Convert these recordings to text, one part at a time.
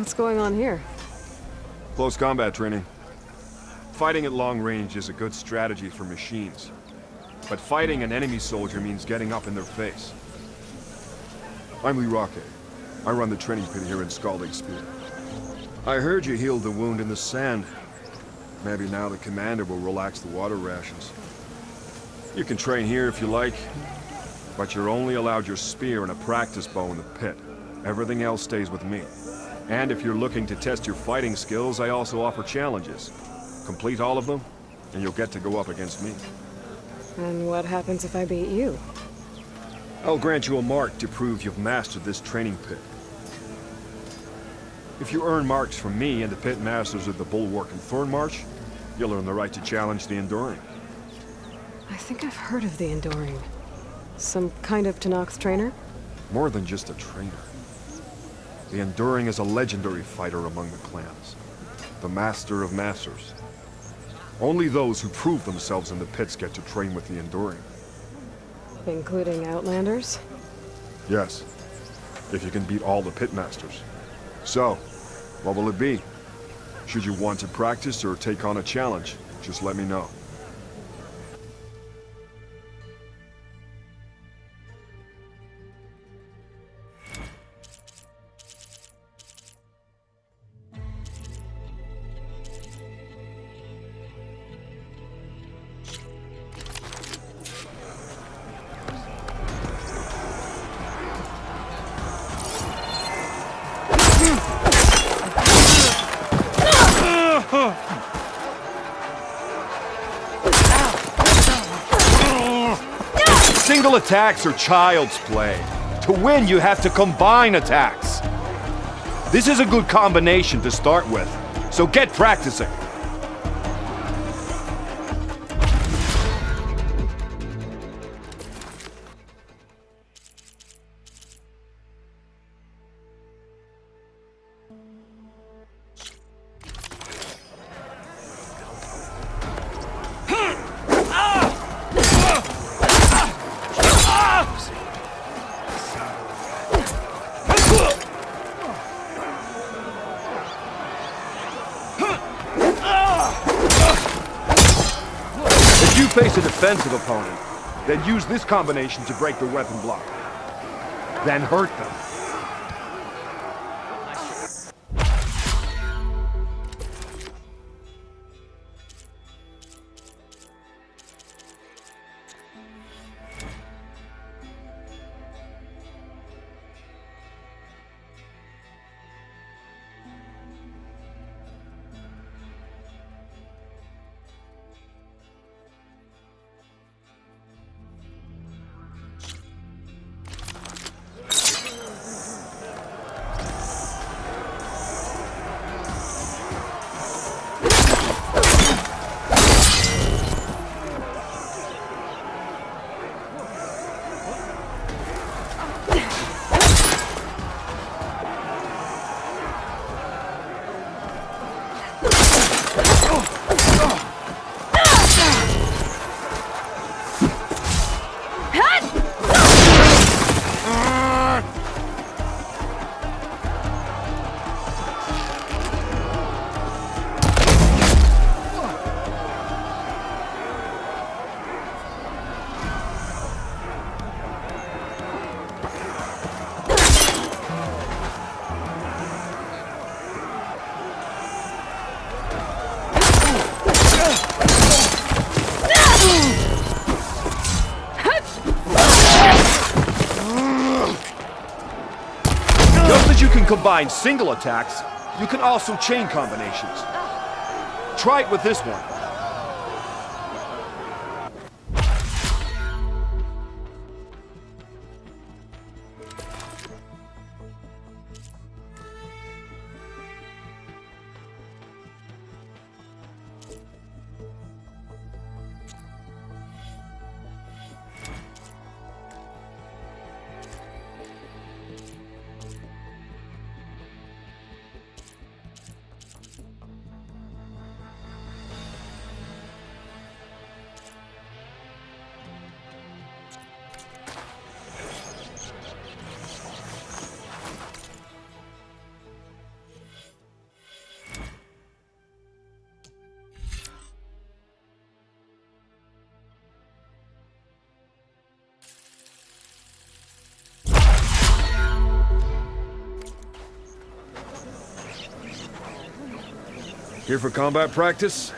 What's going on here? Close combat training. Fighting at long range is a good strategy for machines. But fighting an enemy soldier means getting up in their face. I'm Lirake. I run the training pit here in Scalding Spear. I heard you healed the wound in the sand. Maybe now the commander will relax the water rations. You can train here if you like, but you're only allowed your spear and a practice bow in the pit. Everything else stays with me. And if you're looking to test your fighting skills, I also offer challenges. Complete all of them, and you'll get to go up against me. And what happens if I beat you? I'll grant you a mark to prove you've mastered this training pit. If you earn marks from me and the pit masters of the Bulwark and Thornmarsh, you'll earn the right to challenge the Enduring. I think I've heard of the Enduring. Some kind of Tanox trainer? More than just a trainer. The Enduring is a legendary fighter among the clans. The Master of Masters. Only those who prove themselves in the pits get to train with the Enduring. Including Outlanders? Yes. If you can beat all the pit masters. So, what will it be? Should you want to practice or take on a challenge, just let me know. Single attacks are child's play. To win, you have to combine attacks. This is a good combination to start with, so get practicing. If you face a defensive opponent, then use this combination to break the weapon block. Then hurt them. Combine single attacks, you can also chain combinations. Try it with this one. Here for combat practice?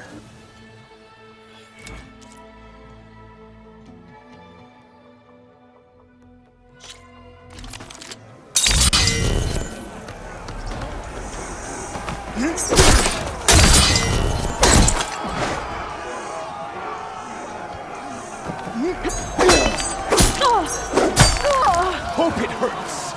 Hope it hurts.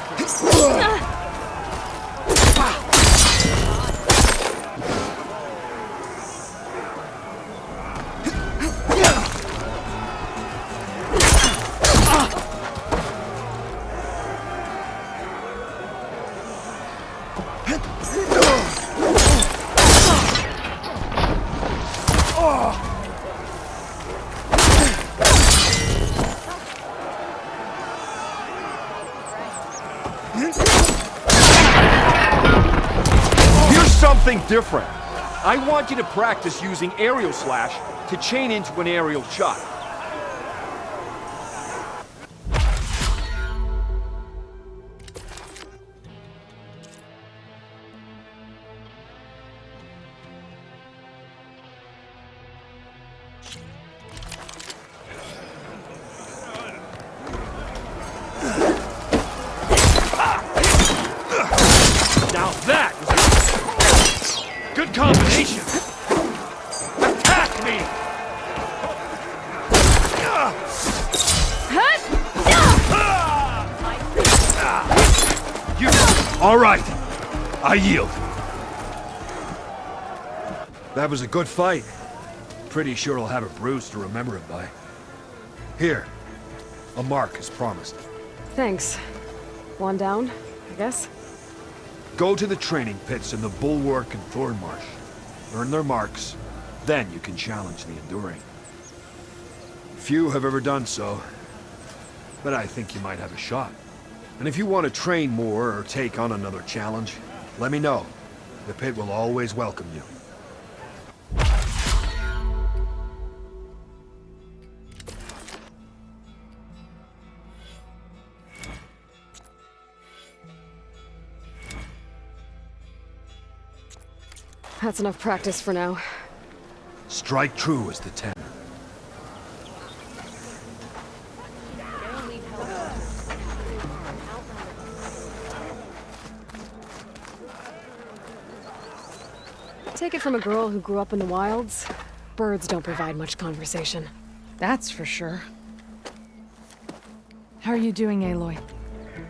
Here's something different. I want you to practice using aerial slash to chain into an aerial shot. Now that was a good combination. Attack me! You. All right. I yield. That was a good fight. Pretty sure I'll have a bruise to remember it by. Here. A mark as promised. Thanks. One down, I guess? Go to the training pits in the Bulwark and Thornmarsh. Earn their marks, then you can challenge the Enduring. Few have ever done so, but I think you might have a shot. And if you want to train more or take on another challenge, let me know. The pit will always welcome you. That's enough practice for now. Strike true as the 10. Take it from a girl who grew up in the wilds. Birds don't provide much conversation. That's for sure. How are you doing, Aloy?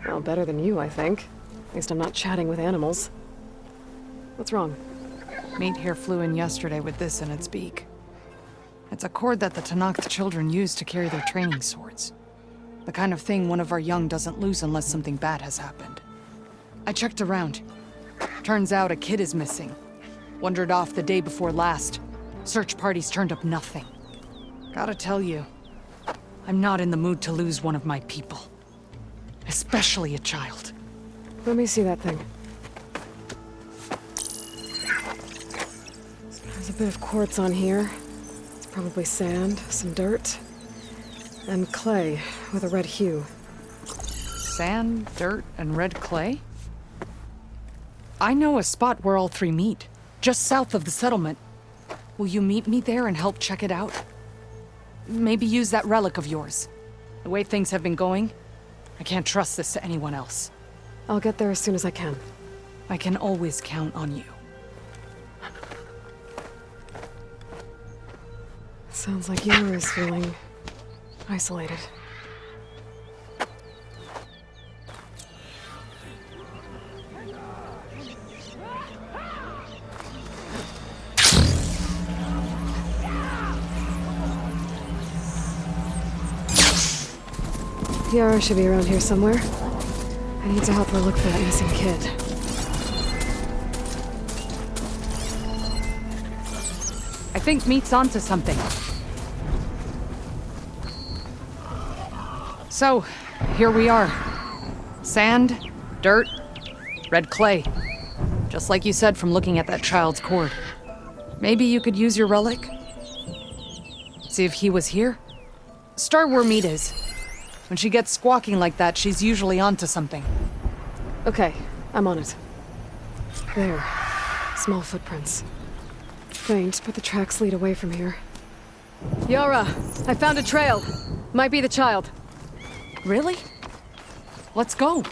Well, better than you, I think. At least I'm not chatting with animals. What's wrong? Meat here flew in yesterday with this in its beak. It's a cord that the Tenakth children use to carry their training swords. The kind of thing one of our young doesn't lose unless something bad has happened. I checked around. Turns out a kid is missing. Wandered off the day before last. Search parties turned up nothing. Gotta tell you, I'm not in the mood to lose one of my people. Especially a child. Let me see that thing. There's a bit of quartz on here. It's probably sand, some dirt, and clay with a red hue. Sand, dirt, and red clay? I know a spot where all three meet, just south of the settlement. Will you meet me there and help check it out? Maybe use that relic of yours. The way things have been going, I can't trust this to anyone else. I'll get there as soon as I can. I can always count on you. Sounds like Yara is feeling isolated. Yara should be around here somewhere. I need to help her look for that missing kid. I think Meat's onto something. So, here we are. Sand, dirt, red clay. Just like you said from looking at that child's cord. Maybe you could use your relic? See if he was here? Start where Meat is. When she gets squawking like that, she's usually onto something. Okay, I'm on it. There. Small footprints. faint, but the tracks lead away from here. Yara, I found a trail. Might be the child. Really? Let's go.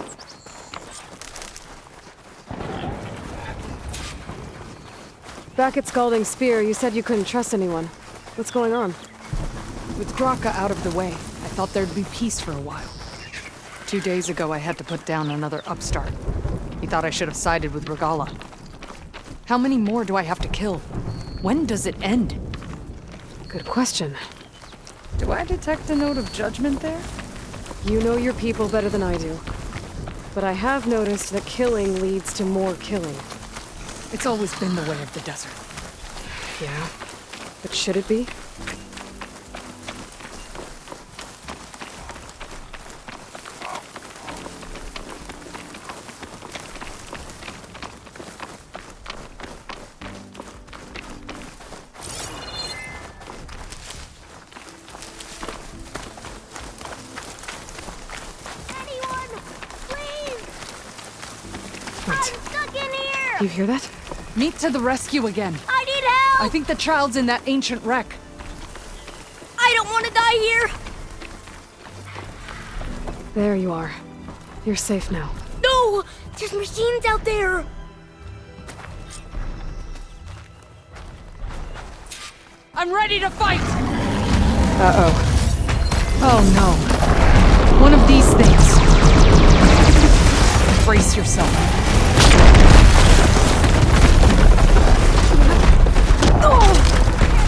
Back at Scalding Spear, you said you couldn't trust anyone. What's going on? With Draka out of the way, I thought there'd be peace for a while. 2 days ago, I had to put down another upstart. He thought I should have sided with Regala. How many more do I have to kill? When does it end? Good question. Do I detect a note of judgment there? You know your people better than I do. But I have noticed that killing leads to more killing. It's always been the way of the desert. Yeah. But should it be? You hear that? Meet to the rescue again. I need help! I think the child's in that ancient wreck. I don't want to die here! There you are. You're safe now. No! There's machines out there! I'm ready to fight! Uh-oh. Oh no. One of these things. Brace yourself.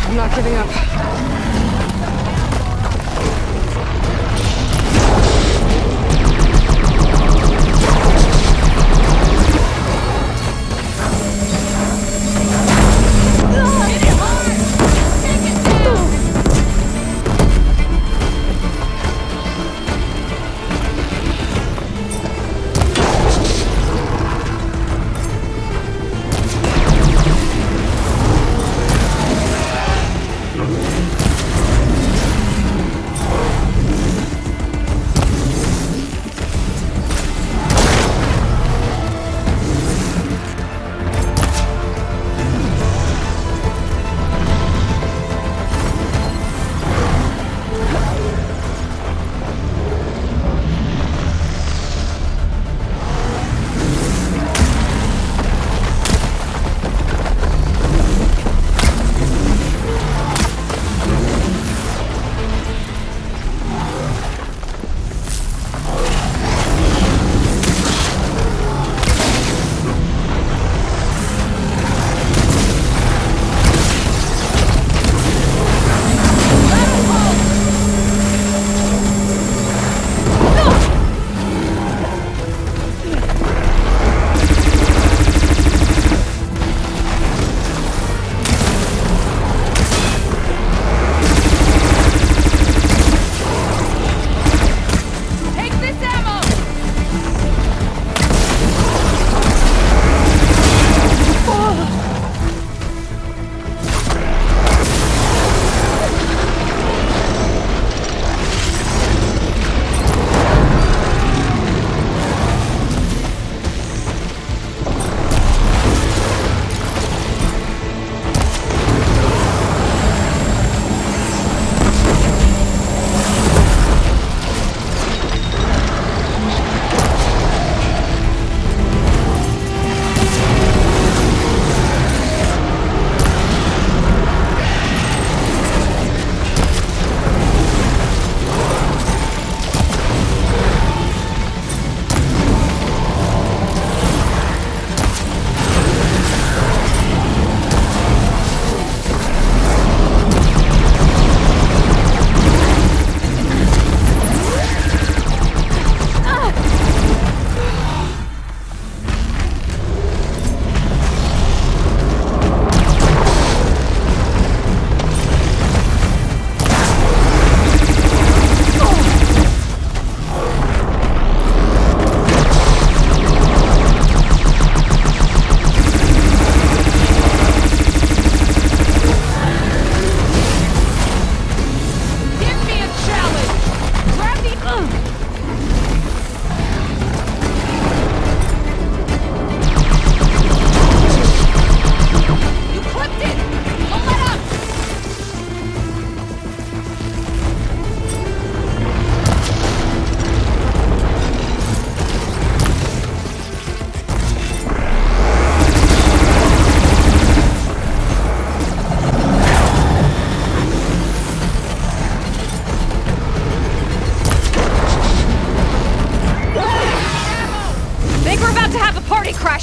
I'm not giving up.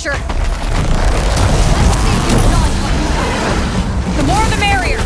pressure. The more the merrier.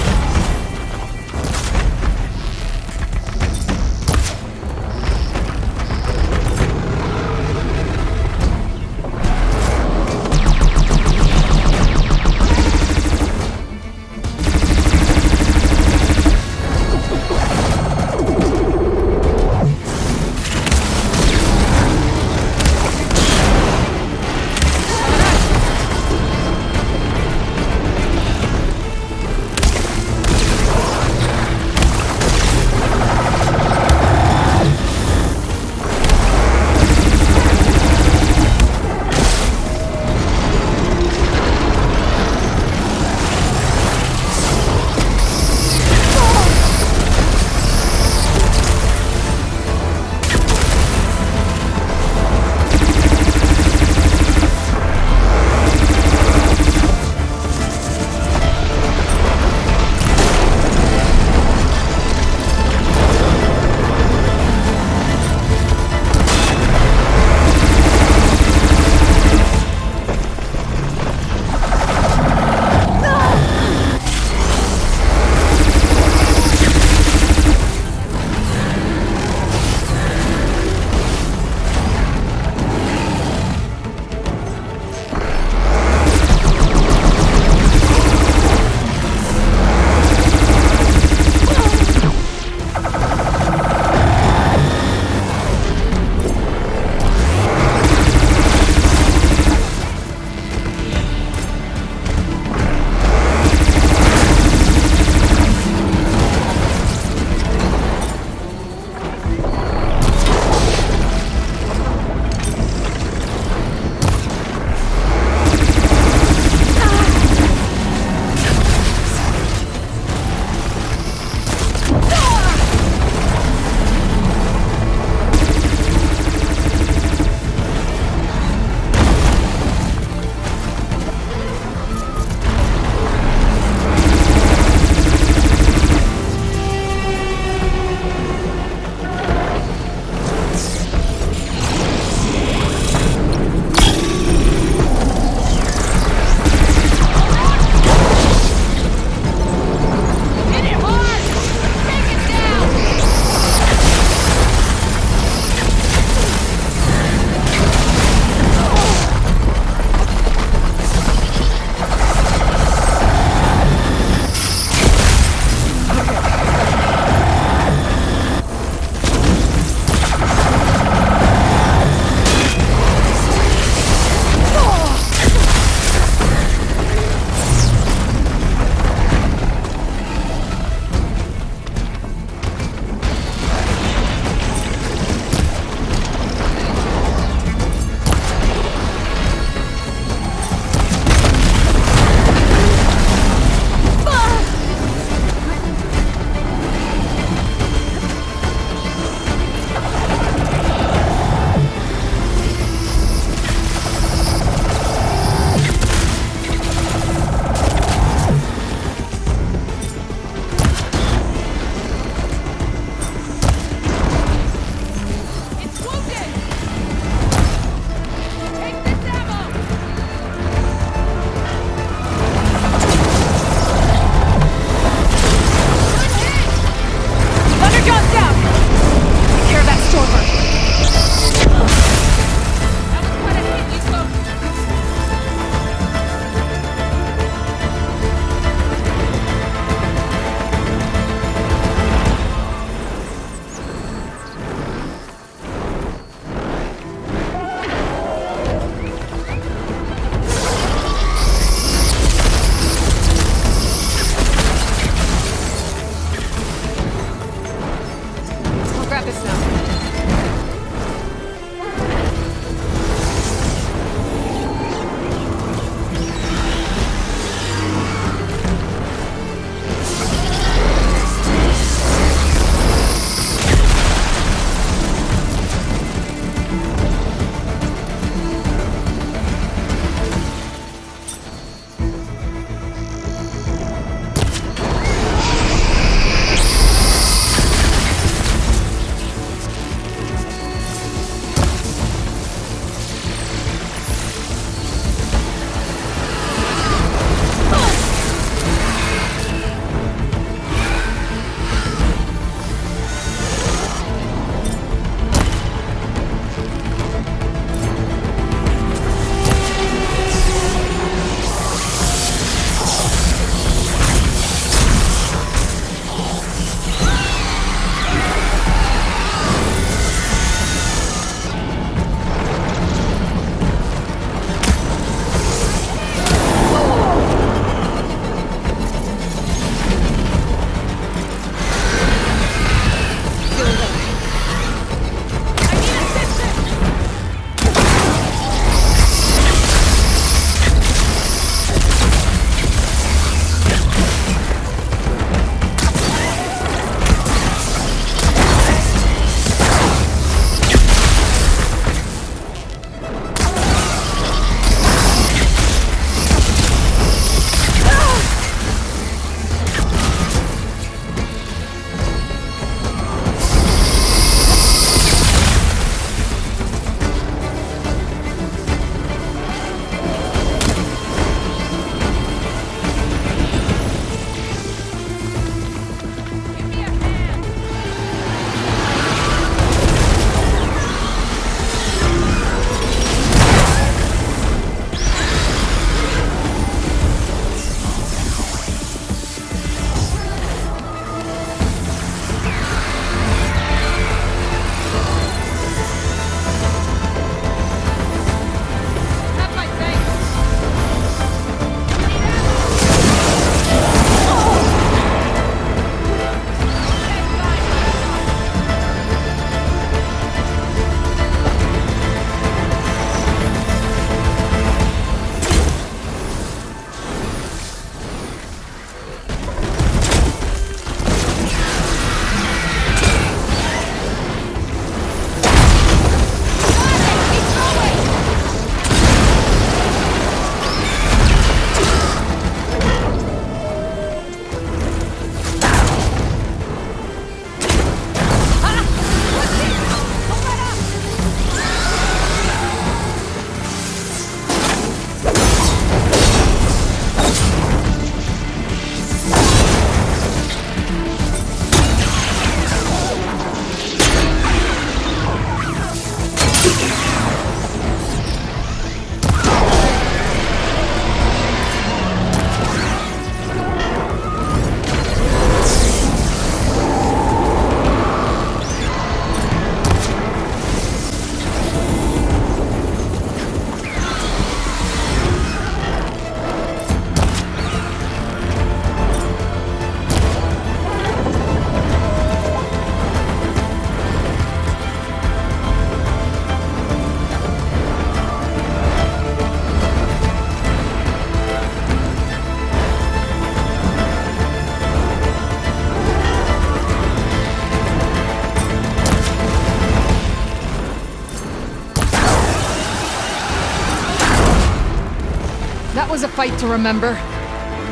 was a fight to remember.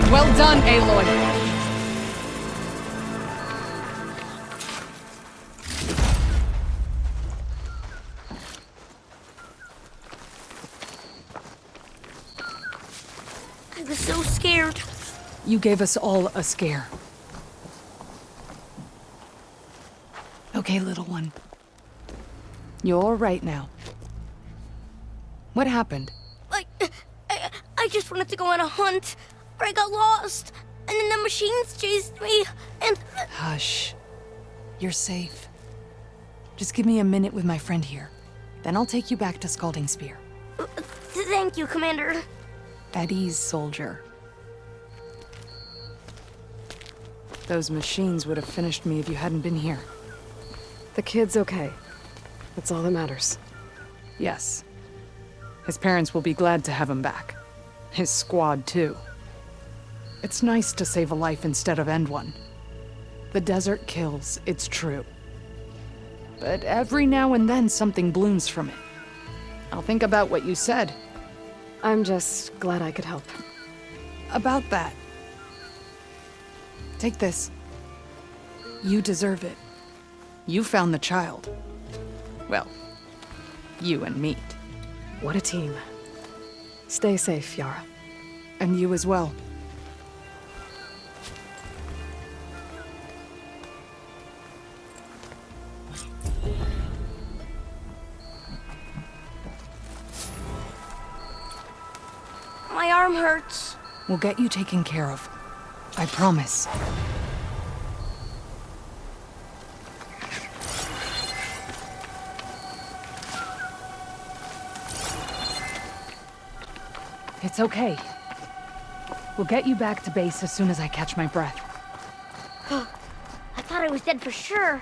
Well done, Aloy. I was so scared. You gave us all a scare. Okay, little one. You're all right now. What happened? I just wanted to go on a hunt, but I got lost, and then the machines chased me, and... Hush. You're safe. Just give me a minute with my friend here. Then I'll take you back to Scalding Spear. Thank you, Commander. At ease, soldier. Those machines would have finished me if you hadn't been here. The kid's okay. That's all that matters. Yes. His parents will be glad to have him back. His squad, too. It's nice to save a life instead of end one. The desert kills, it's true. But every now and then something blooms from it. I'll think about what you said. I'm just glad I could help. About that. Take this. You deserve it. You found the child. Well, you and me. What a team. Stay safe, Yara. And you as well. My arm hurts. We'll get you taken care of. I promise. It's okay. We'll get you back to base as soon as I catch my breath. I thought I was dead for sure.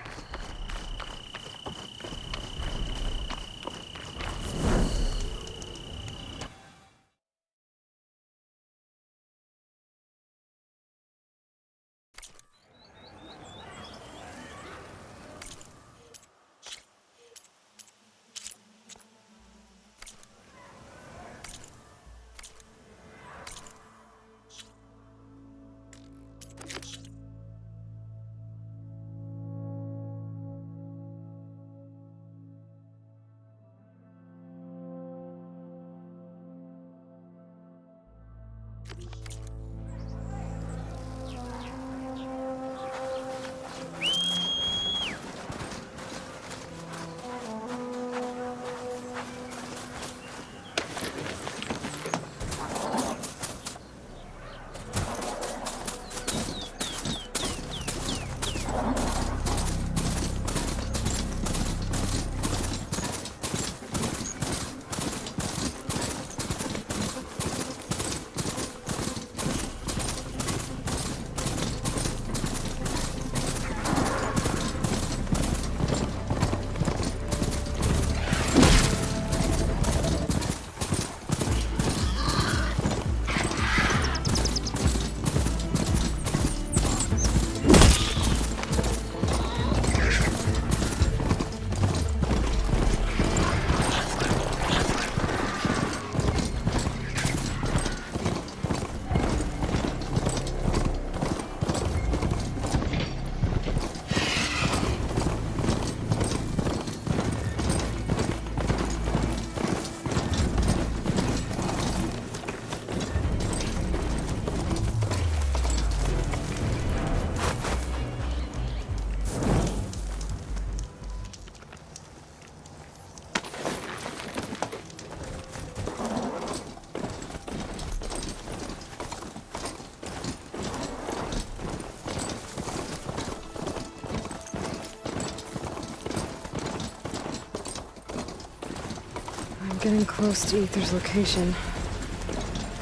Getting close to Ether's location.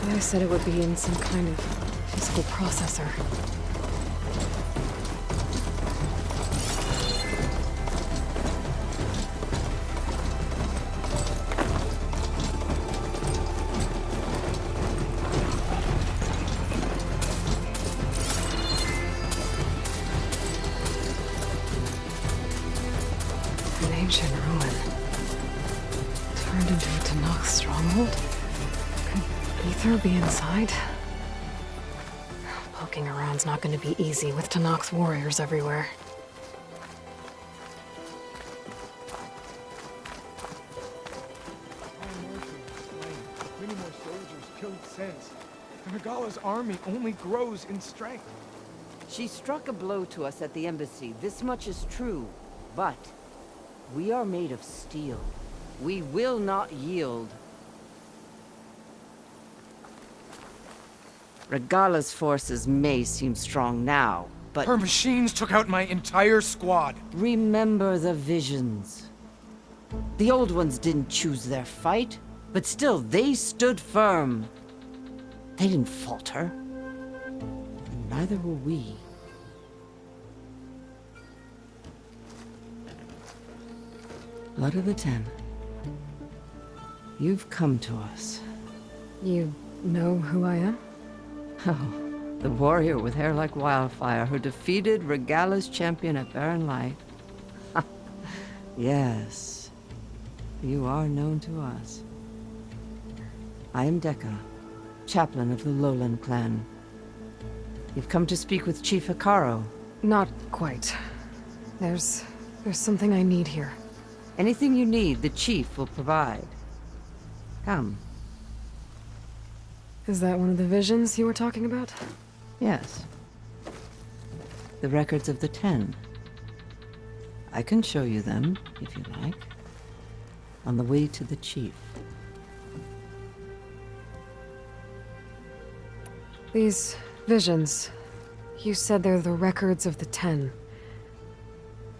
I said it would be in some kind of physical processor. An ancient ruin. Turned into a Tanakh stronghold? Ether be inside? Poking around's not going to be easy with Tanakh's warriors everywhere. Many more soldiers killed since. And Regala's army only grows in strength. She struck a blow to us at the embassy. This much is true. But we are made of steel. We will not yield. Regala's forces may seem strong now, but... Her machines took out my entire squad. remember the visions. The old ones didn't choose their fight, but still, they stood firm. They didn't falter. And neither will we. Blood of the Ten. You've come to us. You know who I am? Oh, the warrior with hair like wildfire who defeated Regala's champion at Barren Light. Yes, you are known to us. I am Dekka, chaplain of the Lowland clan. You've come to speak with Chief Hikaru. Not quite. There's something I need here. Anything you need, the chief will provide. Come. Is that one of the visions you were talking about? Yes. The records of the 10. I can show you them, if you like. On the way to the chief. These visions, you said they're the records of the 10.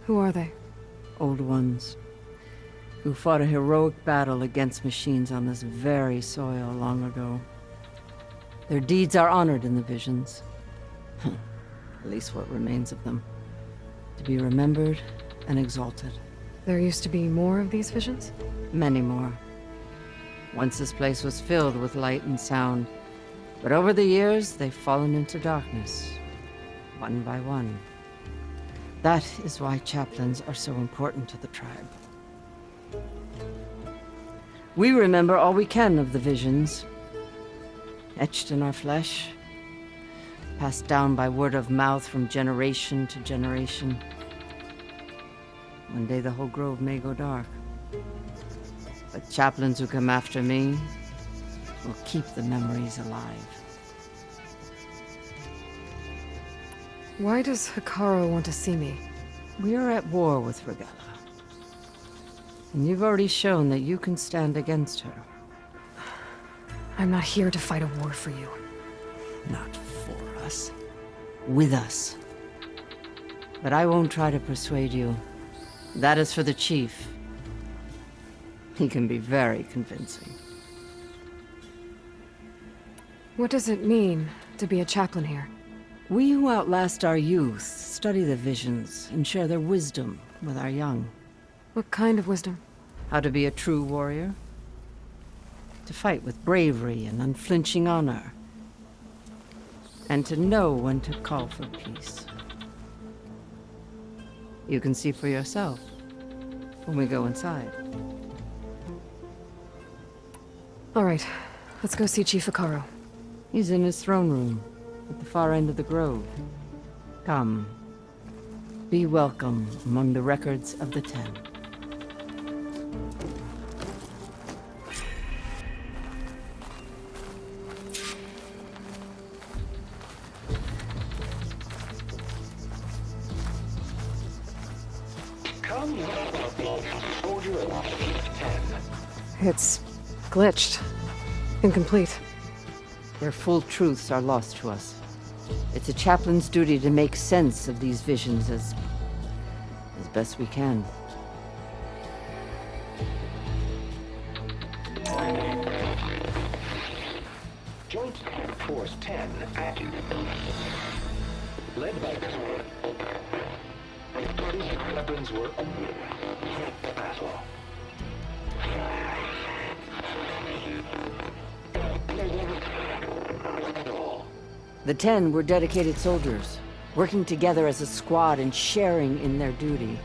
Who are they? Old ones. Who fought a heroic battle against machines on this very soil long ago. Their deeds are honored in the visions. At least what remains of them. To be remembered and exalted. There used to be more of these visions? Many more. Once this place was filled with light and sound. But over the years, they've fallen into darkness. One by one. That is why chaplains are so important to the tribe. We remember all we can of the visions. Etched in our flesh. Passed down by word of mouth from generation to generation. One day the whole grove may go dark. But chaplains who come after me will keep the memories alive. Why does Hikaru want to see me? We are at war with Regala. And you've already shown that you can stand against her. I'm not here to fight a war for you. Not for us. With us. But I won't try to persuade you. That is for the chief. He can be very convincing. What does it mean to be a chaplain here? We who outlast our youth study the visions and share their wisdom with our young. What kind of wisdom? How to be a true warrior. To fight with bravery and unflinching honor. And to know when to call for peace. You can see for yourself when we go inside. All right, let's go see Chief Hikaru. He's in his throne room, at the far end of the grove. Come. Be welcome among the records of the 10. It's glitched. Incomplete. Their full truths are lost to us. It's a chaplain's duty to make sense of these visions as best we can. Joint Force 10 active. Led by weapons were battle. The 10 were dedicated soldiers, working together as a squad and sharing in their duty.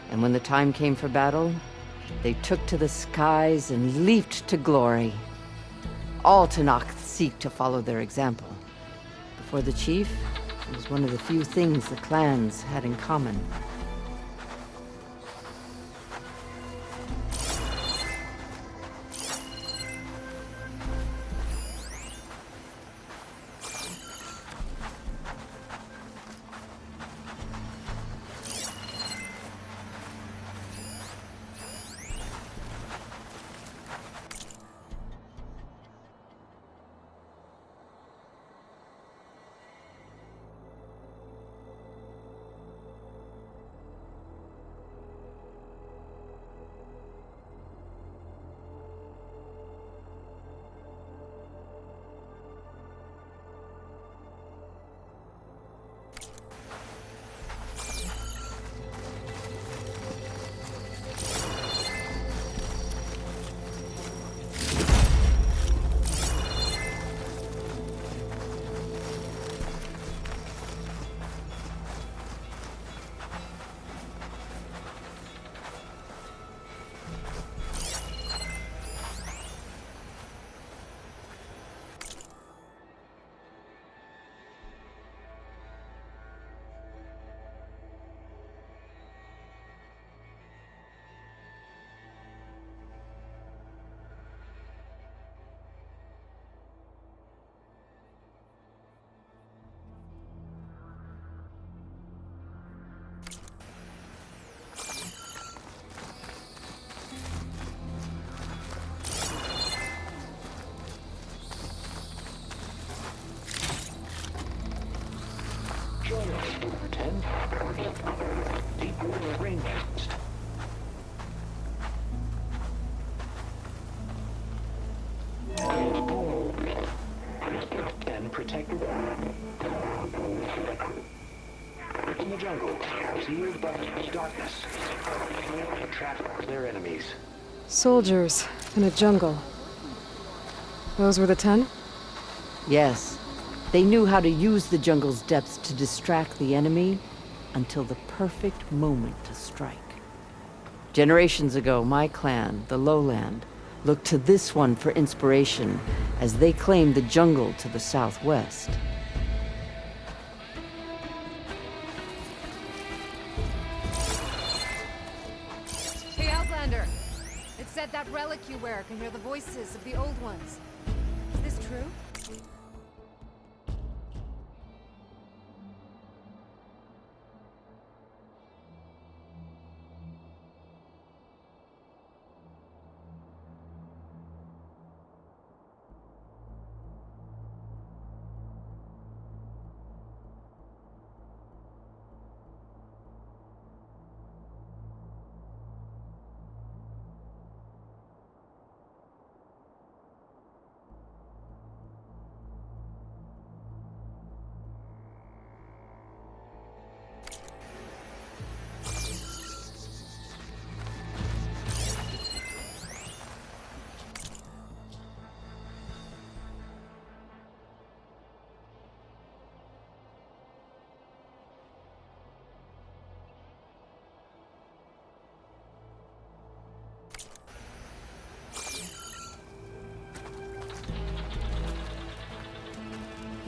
And when the time came for battle, they took to the skies and leaped to glory. All Tenakth seek to follow their example. Before the chief, it was one of the few things the clans had in common. Join us, 10. Deep water rainforest. And protected in the jungle, sealed by darkness. Trap their enemies. Soldiers in a jungle. Those were the 10? Yes, they knew how to use the jungle's depths to distract the enemy until the perfect moment to strike. Generations ago, my clan, the Lowland, looked to this one for inspiration as they claimed the jungle to the southwest. Hey, Outlander! It said that relic you wear can hear the voices of the old ones. Is this true?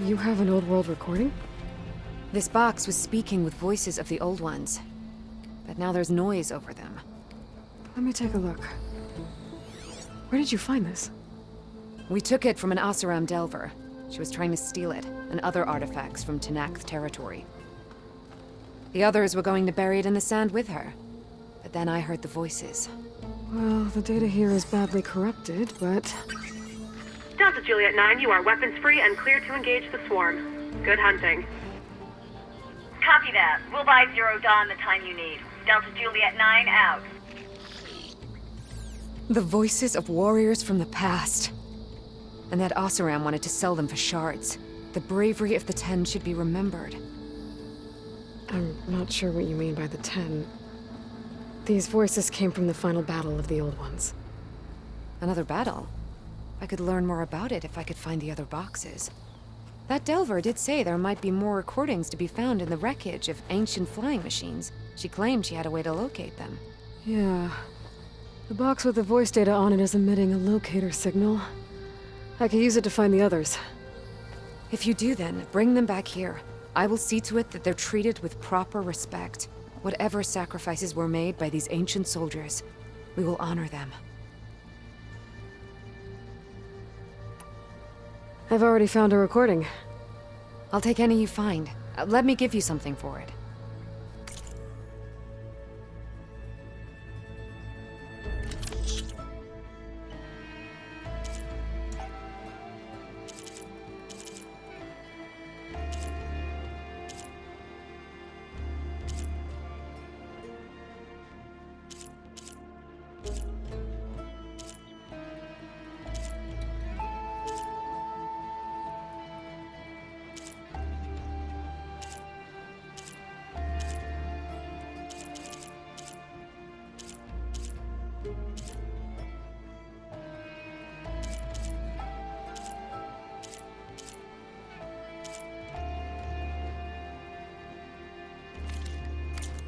You have an old world recording? This box was speaking with voices of the old ones. But now there's noise over them. Let me take a look. Where did you find this? We took it from an Oseram Delver. She was trying to steal it, and other artifacts from Tenakth territory. The others were going to bury it in the sand with her. But then I heard the voices. Well, the data here is badly corrupted, but... Delta Juliet 9, you are weapons-free and clear to engage the swarm. Good hunting. Copy that. We'll buy Zero Dawn the time you need. Delta Juliet 9 out. The voices of warriors from the past. And that Oseram wanted to sell them for shards. The bravery of the 10 should be remembered. I'm not sure what you mean by the 10. These voices came from the final battle of the Old Ones. Another battle? I could learn more about it if I could find the other boxes. That Delver did say there might be more recordings to be found in the wreckage of ancient flying machines. She claimed she had a way to locate them. Yeah. The box with the voice data on it is emitting a locator signal. I could use it to find the others. If you do then, bring them back here. I will see to it that they're treated with proper respect. Whatever sacrifices were made by these ancient soldiers, we will honor them. I've already found a recording. I'll take any you find. Let me give you something for it.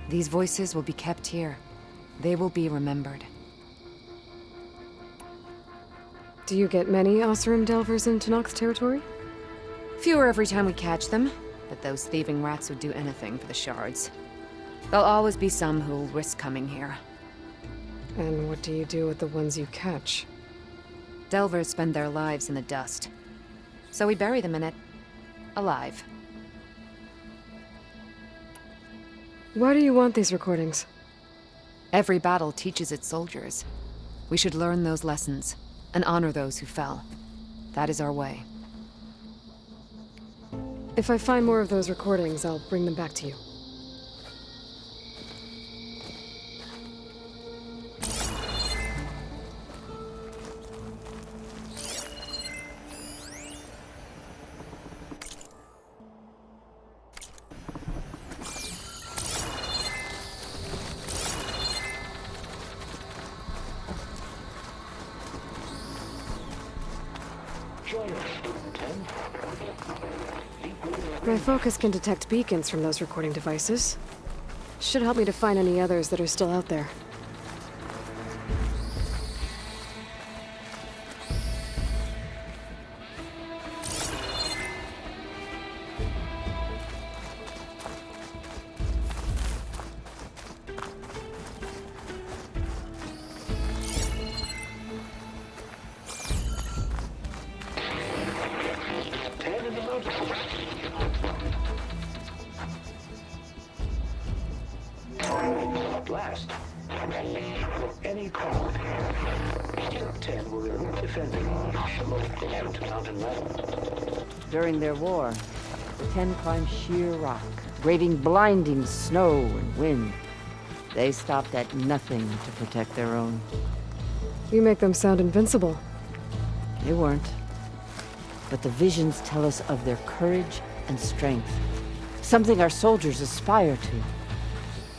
These voices will be kept here. They will be remembered. Do you get many Oseram Delvers in Tenakth territory? Fewer every time we catch them, but those thieving rats would do anything for the shards. There'll always be some who'll risk coming here. And what do you do with the ones you catch? Delvers spend their lives in the dust. So we bury them in it, alive. Why do you want these recordings? Every battle teaches its soldiers. We should learn those lessons, and honor those who fell. That is our way. If I find more of those recordings, I'll bring them back to you. My focus can detect beacons from those recording devices. Should help me to find any others that are still out there. Last, any call. 10 were defending the mountain level. During their war, the 10 climbed sheer rock, braving blinding snow and wind. They stopped at nothing to protect their own. You make them sound invincible. They weren't. But the visions tell us of their courage and strength, something our soldiers aspire to.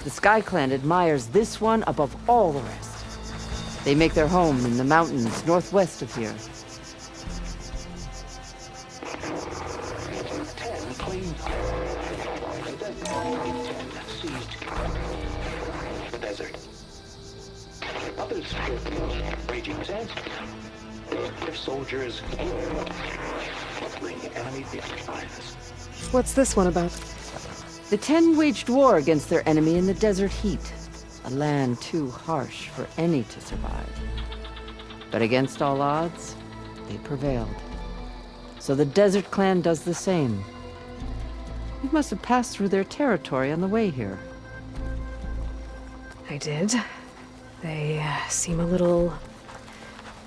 The Sky Clan admires this one above all the rest. They make their home in the mountains northwest of here. 10 claimed seized the desert. Others feared raging sands. If soldiers bring enemy supplies. What's this one about? The 10 waged war against their enemy in the desert heat, a land too harsh for any to survive. But against all odds, they prevailed. So the Desert Clan does the same. You must have passed through their territory on the way here. I did. They seem a little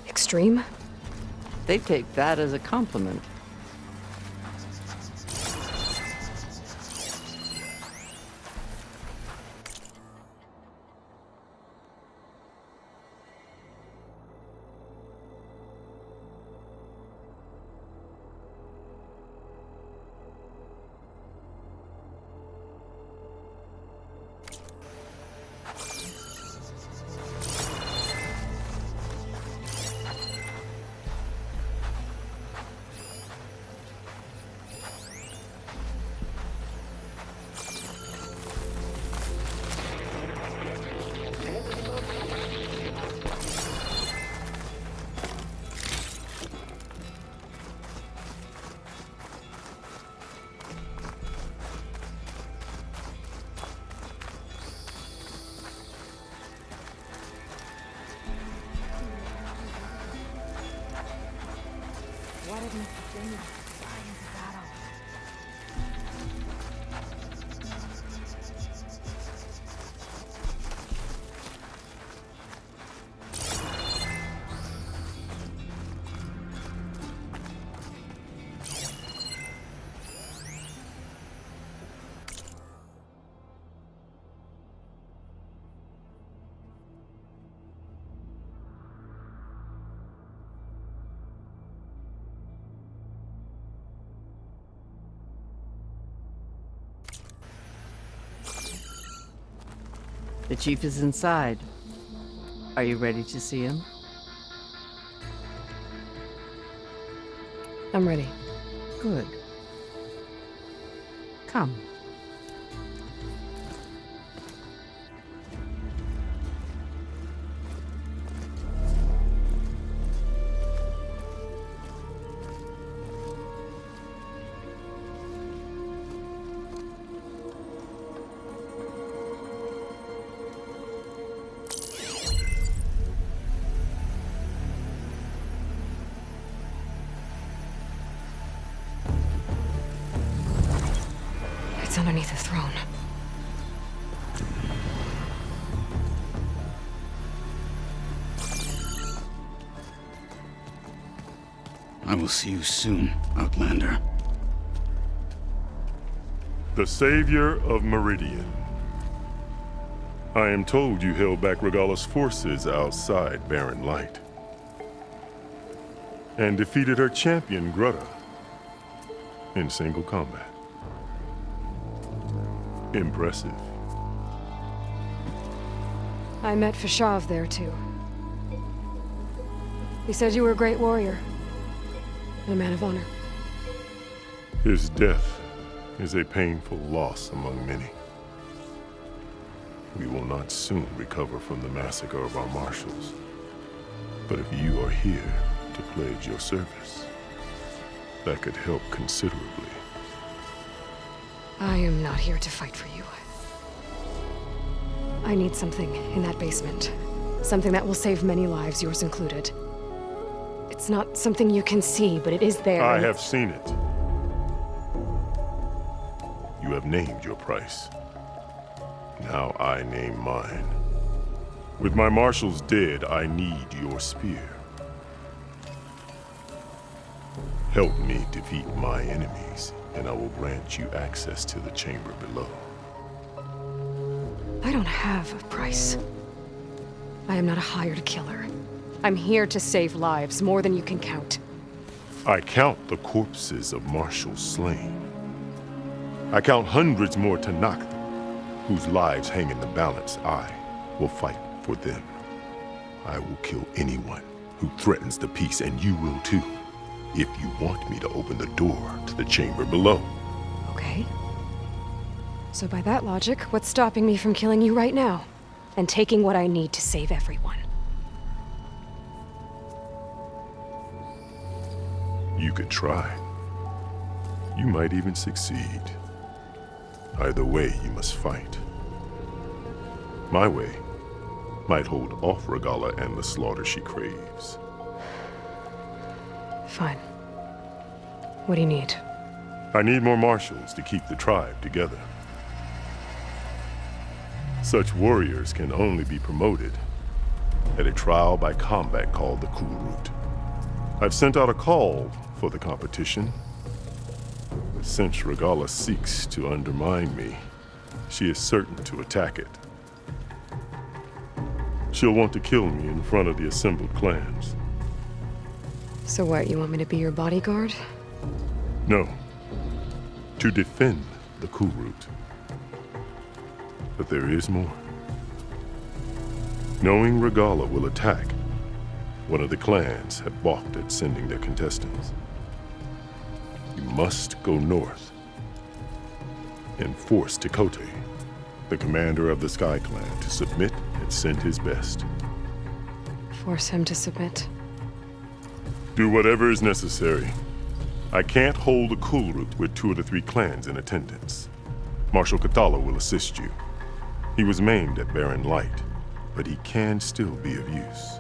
extreme. They take that as a compliment. The chief is inside. Are you ready to see him? I'm ready. Good. Come. It's underneath the throne. I will see you soon, Outlander. The savior of Meridian. I am told you held back Regalla's forces outside Barren Light. And defeated her champion, Grutta, in single combat. Impressive. I met Fashav there, too. He said you were a great warrior. And a man of honor. His death is a painful loss among many. We will not soon recover from the massacre of our marshals. But if you are here to pledge your service, that could help considerably. I am not here to fight for you. I need something in that basement. Something that will save many lives, yours included. It's not something you can see, but it is there. I have seen it. You have named your price. Now I name mine. With my marshals dead, I need your spear. Help me defeat my enemies, and I will grant you access to the chamber below. I don't have a price. I am not a hired killer. I'm here to save lives, more than you can count. I count the corpses of marshals slain. I count hundreds more Tanakh, whose lives hang in the balance. I will fight for them. I will kill anyone who threatens the peace, and you will too, if you want me to open the door to the chamber below. Okay. So by that logic, what's stopping me from killing you right now? And taking what I need to save everyone? You could try. You might even succeed. Either way, you must fight. My way might hold off Regalla and the slaughter she craves. Fine. What do you need? I need more marshals to keep the tribe together. Such warriors can only be promoted at a trial by combat called the Cool Route. I've sent out a call for the competition. But since Regalla seeks to undermine me, she is certain to attack it. She'll want to kill me in front of the assembled clans. So what, you want me to be your bodyguard? No. To defend the Cool Route. But there is more. Knowing Regalla will attack, one of the clans had balked at sending their contestants. You must go north and force Tekote, the commander of the Sky Clan, to submit and send his best. Force him to submit. Do whatever is necessary. I can't hold the Cool Route with 2 of the 3 clans in attendance. Marshal Kathala will assist you. He was maimed at Barren Light, but he can still be of use.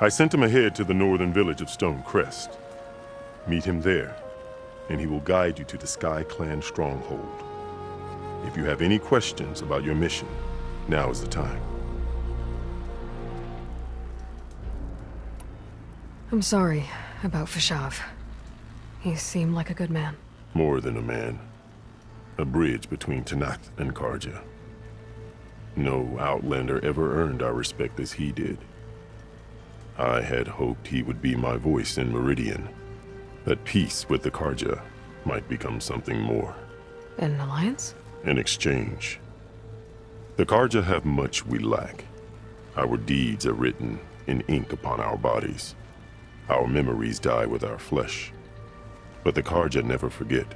I sent him ahead to the northern village of Stone Crest. Meet him there, and he will guide you to the Sky Clan stronghold. If you have any questions about your mission, now is the time. I'm sorry about Fashav. He seemed like a good man. More than a man. A bridge between Tanath and Karja. No Outlander ever earned our respect as he did. I had hoped he would be my voice in Meridian, that peace with the Karja might become something more. An alliance? An exchange. The Karja have much we lack. Our deeds are written in ink upon our bodies. Our memories die with our flesh. But the Karja never forget.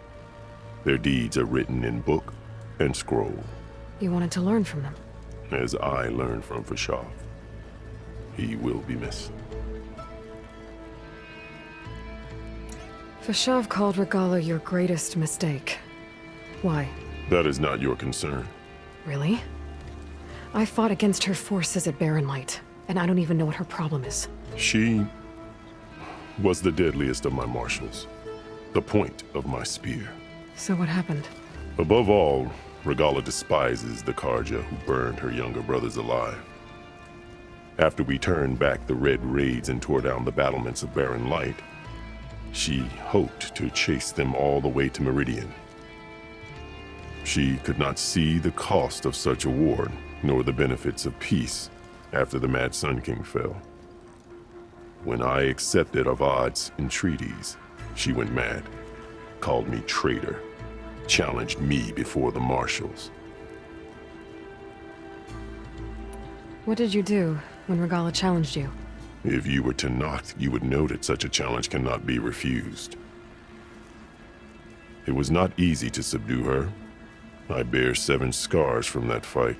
Their deeds are written in book and scroll. You wanted to learn from them? As I learned from Fashav. He will be missed. Fashav called Regala your greatest mistake. Why? That is not your concern. Really? I fought against her forces at Barren Light, and I don't even know what her problem is. She was the deadliest of my marshals. The point of my spear. So what happened? Above all, Regala despises the Karja who burned her younger brothers alive. After we turned back the red raids and tore down the battlements of Barren Light, she hoped to chase them all the way to Meridian. She could not see the cost of such a war, nor the benefits of peace after the Mad Sun King fell. When I accepted Avad's entreaties, she went mad, called me traitor, challenged me before the marshals. What did you do when Regala challenged you? If you were Tanath, you would know that such a challenge cannot be refused. It was not easy to subdue her. I bear 7 scars from that fight.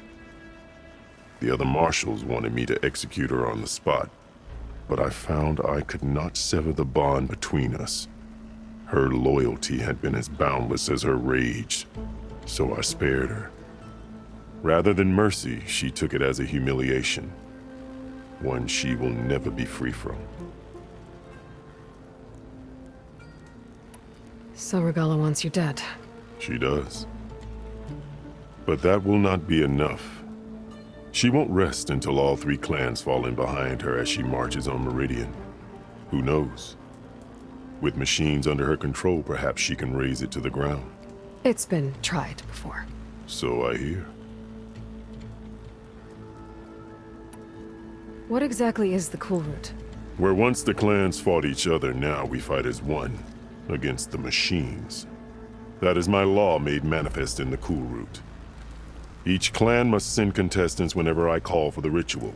The other marshals wanted me to execute her on the spot, but I found I could not sever the bond between us. Her loyalty had been as boundless as her rage, so I spared her. Rather than mercy, she took it as a humiliation, one she will never be free from. So Regala wants you dead. She does. But that will not be enough. She won't rest until all 3 clans fall in behind her as she marches on Meridian. Who knows? With machines under her control, perhaps she can raze it to the ground. It's been tried before. So I hear. What exactly is the Cool Route? Where once the clans fought each other, now we fight as one, against the machines. That is my law made manifest in the Cool Route. Each clan must send contestants whenever I call for the ritual.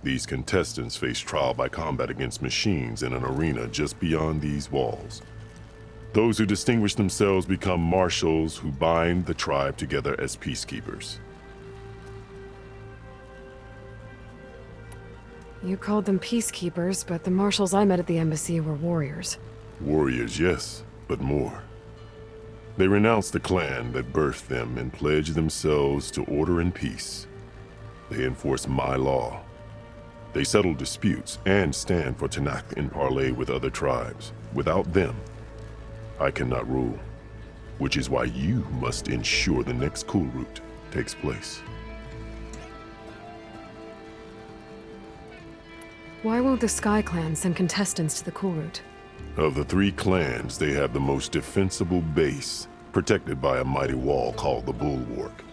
These contestants face trial by combat against machines in an arena just beyond these walls. Those who distinguish themselves become marshals who bind the tribe together as peacekeepers. You called them peacekeepers, but the marshals I met at the embassy were warriors. Warriors, yes, but more. They renounce the clan that birthed them and pledge themselves to order and peace. They enforce my law. They settle disputes and stand for Tanath in parley with other tribes. Without them, I cannot rule, which is why you must ensure the next Cool Route takes place. Why won't the Sky Clan send contestants to the Cool Route? Of the 3 clans, they have the most defensible base, protected by a mighty wall called the Bulwark.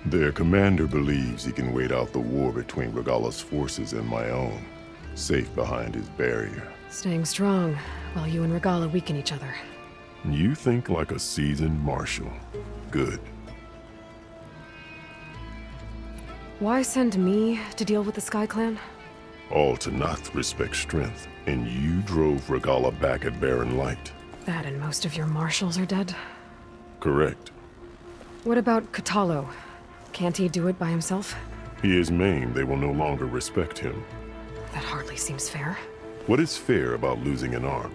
Their commander believes he can wait out the war between Regala's forces and my own, safe behind his barrier. Staying strong, while you and Regala weaken each other. You think like a seasoned marshal. Good. Why send me to deal with the Sky Clan? All Tanath respect strength, and you drove Regala back at Barren Light. That and most of your marshals are dead? Correct. What about Katalo? Can't he do it by himself? He is maimed. They will no longer respect him. That hardly seems fair. What is fair about losing an arm?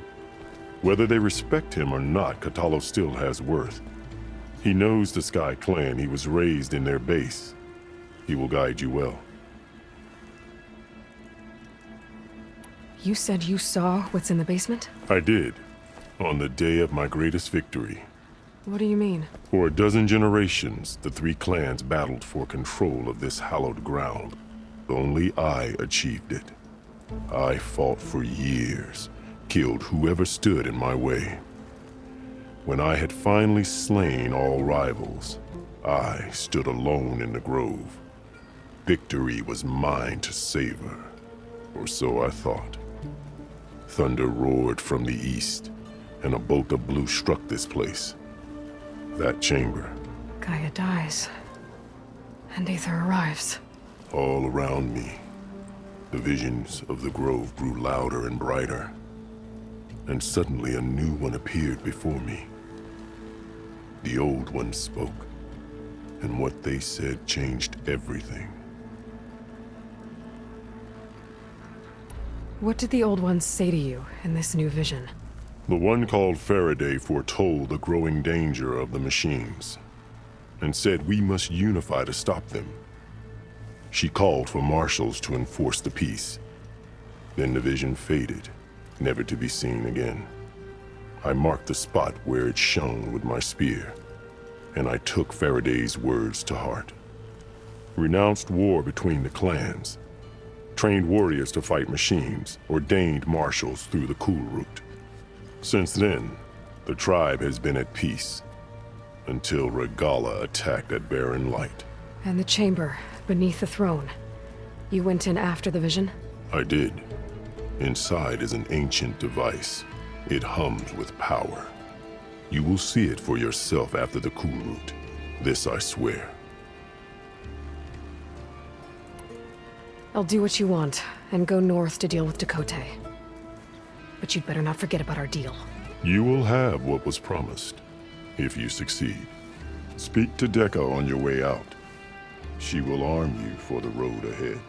Whether they respect him or not, Katalo still has worth. He knows the Sky Clan. He was raised in their base. He will guide you well. You said you saw what's in the basement? I did. On the day of my greatest victory. What do you mean? For a dozen generations, the three clans battled for control of this hallowed ground. Only I achieved it. I fought for years, killed whoever stood in my way. When I had finally slain all rivals, I stood alone in the grove. Victory was mine to savor, or so I thought. Thunder roared from the east, and a bolt of blue struck this place. That chamber. Gaia dies, and Aether arrives. All around me, the visions of the grove grew louder and brighter, and suddenly a new one appeared before me. The old one spoke, and what they said changed everything. What did the old ones say to you in this new vision? The one called Faraday foretold the growing danger of the machines, and said we must unify to stop them. She called for marshals to enforce the peace. Then the vision faded, never to be seen again. I marked the spot where it shone with my spear, and I took Faraday's words to heart. Renounced war between the clans, trained warriors to fight machines, ordained marshals through the cool route. Since then, the tribe has been at peace, until Regala attacked at Barren Light. And the chamber, beneath the throne. You went in after the vision? I did. Inside is an ancient device. It hums with power. You will see it for yourself after the cool route. This I swear. I'll do what you want, and go north to deal with Dakota. But you'd better not forget about our deal. You will have what was promised, if you succeed. Speak to Dekka on your way out. She will arm you for the road ahead.